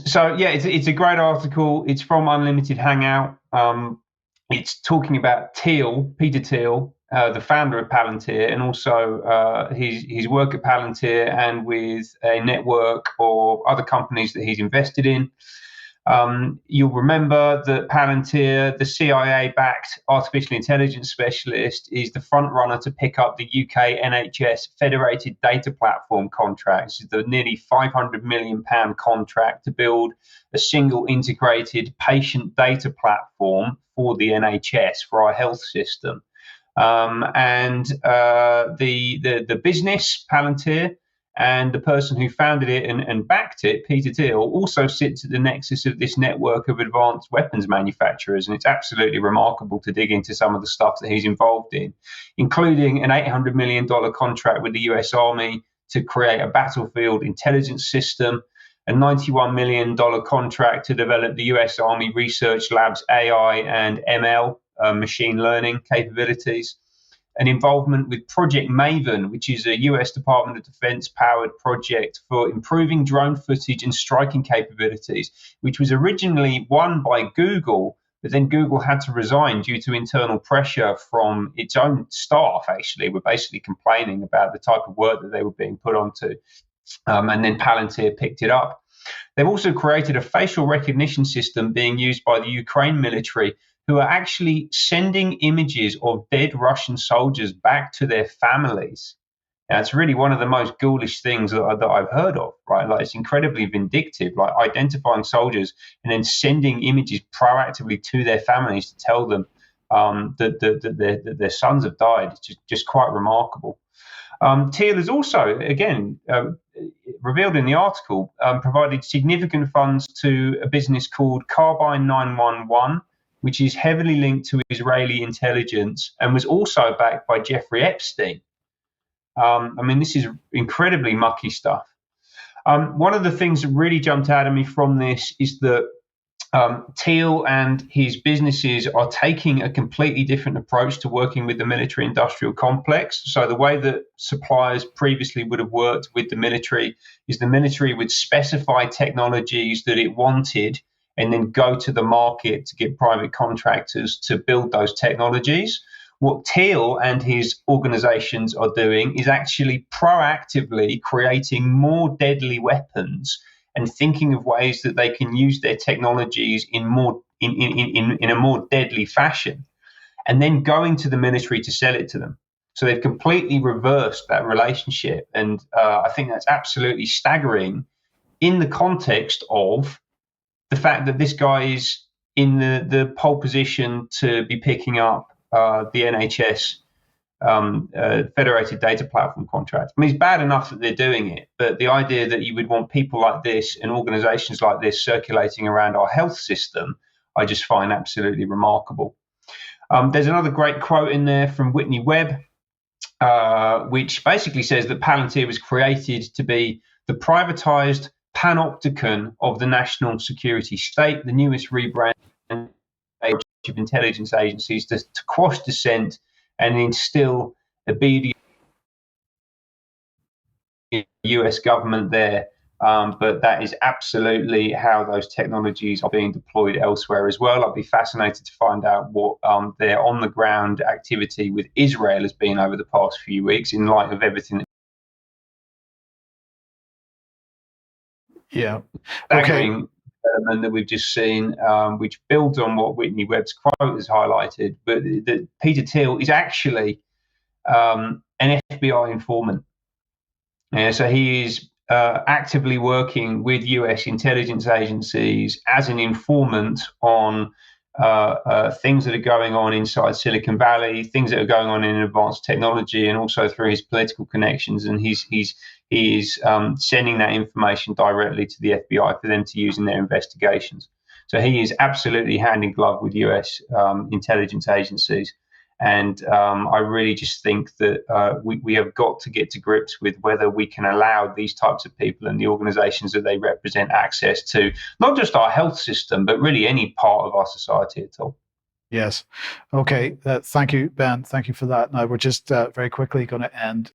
So yeah, it's a great article. It's from Unlimited Hangout. It's talking about Peter Thiel, the founder of Palantir, and also his work at Palantir and with a network of other companies that he's invested in. You'll remember that Palantir, the CIA-backed artificial intelligence specialist, is the front runner to pick up the UK NHS Federated Data Platform contract. This is the nearly £500 million contract to build a single integrated patient data platform for the NHS, for our health system. And the business, Palantir, and the person who founded it and backed it, Peter Thiel, also sits at the nexus of this network of advanced weapons manufacturers. And it's absolutely remarkable to dig into some of the stuff that he's involved in, including an $800 million contract with the US Army to create a battlefield intelligence system, a $91 million contract to develop the US Army Research Labs AI and ML, machine learning capabilities, an involvement with Project Maven, which is a US Department of Defense powered project for improving drone footage and striking capabilities, which was originally won by Google, but then Google had to resign due to internal pressure from its own staff, actually, were basically complaining about the type of work that they were being put onto. And then Palantir picked it up. They've also created a facial recognition system being used by the Ukraine military, who are actually sending images of dead Russian soldiers back to their families. Now, it's really one of the most ghoulish things that I've heard of, right? Like, it's incredibly vindictive, like identifying soldiers and then sending images proactively to their families to tell them that their sons have died. It's just quite remarkable. Thiel has also, again, revealed in the article, provided significant funds to a business called Carbine 911, which is heavily linked to Israeli intelligence and was also backed by Jeffrey Epstein. This is incredibly mucky stuff. One of the things that really jumped out at me from this is that Thiel and his businesses are taking a completely different approach to working with the military-industrial complex. So the way that suppliers previously would have worked with the military is the military would specify technologies that it wanted and then go to the market to get private contractors to build those technologies. What Thiel and his organizations are doing is actually proactively creating more deadly weapons and thinking of ways that they can use their technologies in a more deadly fashion, and then going to the military to sell it to them. So they've completely reversed that relationship. And I think that's absolutely staggering in the context of the fact that this guy is in the pole position to be picking up the NHS Federated Data Platform contract. It's bad enough that they're doing it, but the idea that you would want people like this and organizations like this circulating around our health system, I just find absolutely remarkable. There's another great quote in there from Whitney Webb, which basically says that Palantir was created to be the privatized panopticon of the national security state, the newest rebrand of intelligence agencies to quash dissent and instill obedience in the US government there. But that is absolutely how those technologies are being deployed elsewhere as well. I'd be fascinated to find out what their on-the-ground activity with Israel has been over the past few weeks in light of everything. Yeah. Okay. Development that we've just seen, which builds on what Whitney Webb's quote has highlighted, but that Peter Thiel is actually an FBI informant. So he is actively working with US intelligence agencies as an informant on things that are going on inside Silicon Valley, things that are going on in advanced technology, and also through his political connections. And he is sending that information directly to the FBI for them to use in their investigations. So he is absolutely hand in glove with US intelligence agencies. And I really just think that we have got to get to grips with whether we can allow these types of people and the organizations that they represent access to not just our health system, but really any part of our society at all. Yes. Okay. Thank you, Ben. Thank you for that. Now we're just very quickly going to end